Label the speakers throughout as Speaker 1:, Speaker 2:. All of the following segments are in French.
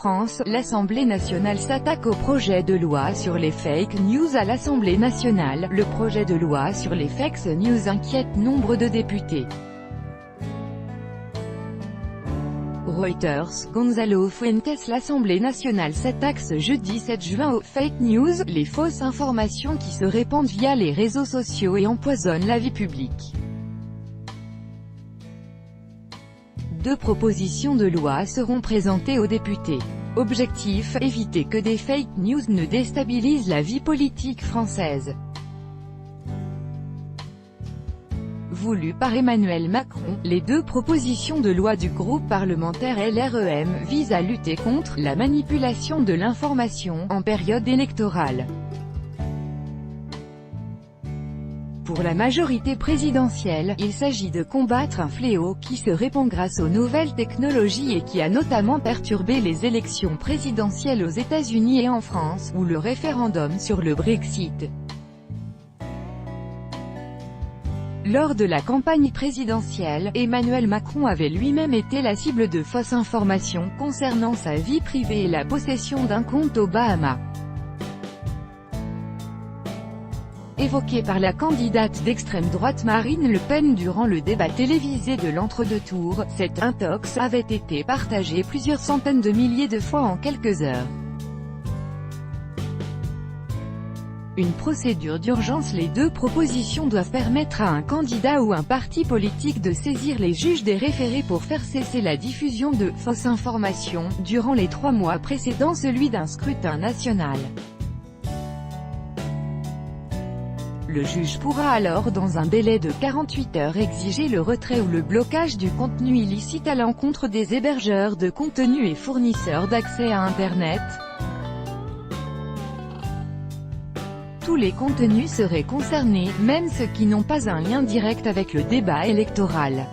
Speaker 1: France, l'Assemblée nationale s'attaque au projet de loi sur les fake news à l'Assemblée nationale. Le projet de loi sur les fake news inquiète nombre de députés. Reuters, Gonzalo Fuentes. L'Assemblée nationale s'attaque ce jeudi 7 juin aux fake news, les fausses informations qui se répandent via les réseaux sociaux et empoisonnent la vie publique. Deux propositions de loi seront présentées aux députés. Objectif, éviter que des fake news ne déstabilisent la vie politique française. Voulu par Emmanuel Macron, les deux propositions de loi du groupe parlementaire LREM visent à lutter contre la manipulation de l'information en période électorale. Pour la majorité présidentielle, il s'agit de combattre un fléau qui se répand grâce aux nouvelles technologies et qui a notamment perturbé les élections présidentielles aux États-Unis et en France, ou le référendum sur le Brexit. Lors de la campagne présidentielle, Emmanuel Macron avait lui-même été la cible de fausses informations concernant sa vie privée et la possession d'un compte aux Bahamas. Évoqué par la candidate d'extrême droite Marine Le Pen durant le débat télévisé de l'entre-deux tours, cette intox avait été partagée plusieurs centaines de milliers de fois en quelques heures. Une procédure d'urgence. Les deux propositions doivent permettre à un candidat ou un parti politique de saisir les juges des référés pour faire cesser la diffusion de fausses informations, durant les 3 mois précédant celui d'un scrutin national. Le juge pourra alors dans un délai de 48 heures exiger le retrait ou le blocage du contenu illicite à l'encontre des hébergeurs de contenu et fournisseurs d'accès à Internet. Tous les contenus seraient concernés, même ceux qui n'ont pas un lien direct avec le débat électoral.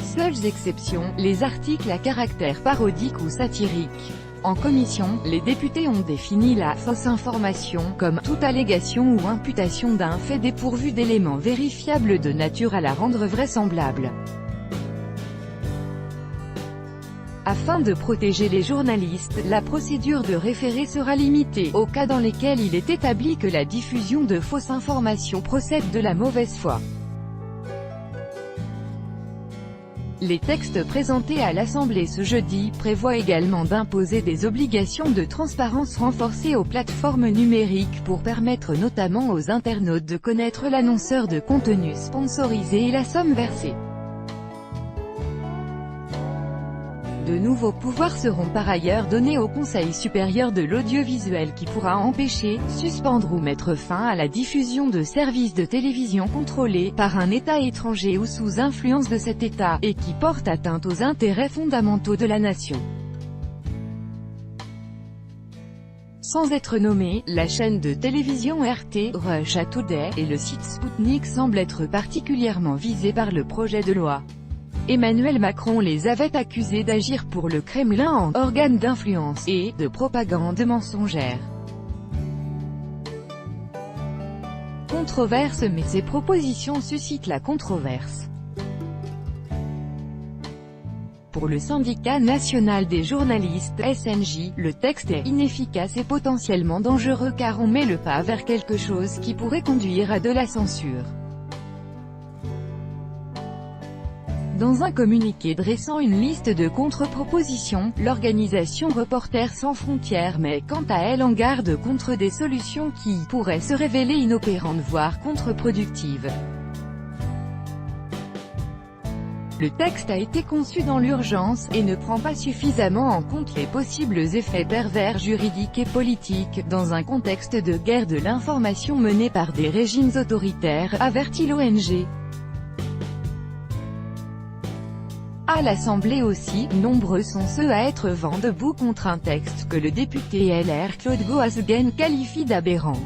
Speaker 1: Seules exceptions, les articles à caractère parodique ou satirique. En commission, les députés ont défini la fausse information comme toute allégation ou imputation d'un fait dépourvu d'éléments vérifiables de nature à la rendre vraisemblable. Afin de protéger les journalistes, la procédure de référé sera limitée aux cas dans lesquels il est établi que la diffusion de fausses informations procède de la mauvaise foi. Les textes présentés à l'Assemblée ce jeudi prévoient également d'imposer des obligations de transparence renforcées aux plateformes numériques pour permettre notamment aux internautes de connaître l'annonceur de contenu sponsorisé et la somme versée. De nouveaux pouvoirs seront par ailleurs donnés au Conseil supérieur de l'audiovisuel qui pourra empêcher, suspendre ou mettre fin à la diffusion de services de télévision contrôlés par un État étranger ou sous influence de cet État, et qui portent atteinte aux intérêts fondamentaux de la nation. Sans être nommés, la chaîne de télévision RT, Russia Today, et le site Sputnik semblent être particulièrement visés par le projet de loi. Emmanuel Macron les avait accusés d'agir pour le Kremlin en organe d'influence et de propagande mensongère. Controverse. Mais ces propositions suscitent la controverse. Pour le syndicat national des journalistes SNJ, le texte est inefficace et potentiellement dangereux car on met le pas vers quelque chose qui pourrait conduire à de la censure. Dans un communiqué dressant une liste de contre-propositions, l'organisation Reporters sans frontières met quant à elle en garde contre des solutions qui pourraient se révéler inopérantes voire contre-productives. Le texte a été conçu dans l'urgence, et ne prend pas suffisamment en compte les possibles effets pervers juridiques et politiques, dans un contexte de guerre de l'information menée par des régimes autoritaires, avertit l'ONG. À l'Assemblée aussi, nombreux sont ceux à être vent debout contre un texte que le député LR Claude Goasguen qualifie d'aberrant.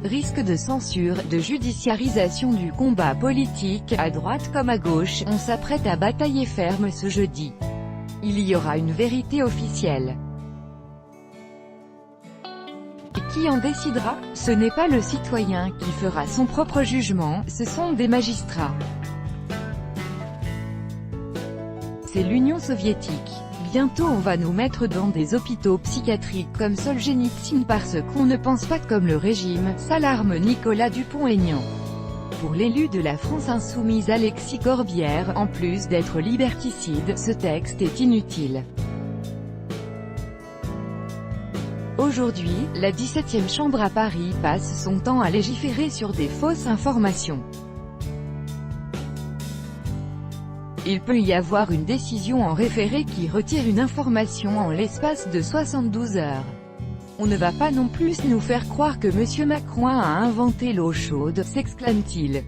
Speaker 1: Risque de censure, de judiciarisation du combat politique, à droite comme à gauche, on s'apprête à batailler ferme ce jeudi. Il y aura une vérité officielle. Et qui en décidera? Ce n'est pas le citoyen qui fera son propre jugement, ce sont des magistrats. c'est l'Union soviétique. Bientôt on va nous mettre dans des hôpitaux psychiatriques comme Solzhenitsyn parce qu'on ne pense pas comme le régime, s'alarme Nicolas Dupont-Aignan. Pour l'élu de la France insoumise Alexis Corbière, en plus d'être liberticide, ce texte est inutile. Aujourd'hui, la 17e chambre à Paris passe son temps à légiférer sur des fausses informations. Il peut y avoir une décision en référé qui retire une information en l'espace de 72 heures. On ne va pas non plus nous faire croire que M. Macron a inventé l'eau chaude, s'exclame-t-il.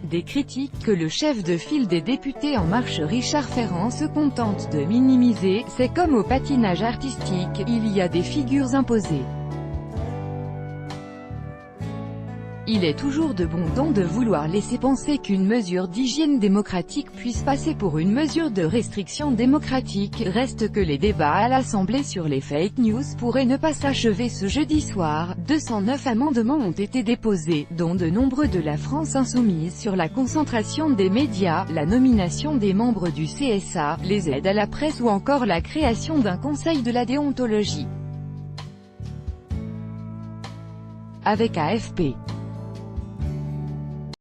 Speaker 1: Des critiques que le chef de file des députés En Marche Richard Ferrand se contente de minimiser, c'est comme au patinage artistique, il y a des figures imposées. Il est toujours de bon ton de vouloir laisser penser qu'une mesure d'hygiène démocratique puisse passer pour une mesure de restriction démocratique, reste que les débats à l'Assemblée sur les fake news pourraient ne pas s'achever ce jeudi soir. 209 amendements ont été déposés, dont de nombreux de la France insoumise sur la concentration des médias, la nomination des membres du CSA, les aides à la presse ou encore la création d'un conseil de la déontologie. Avec AFP.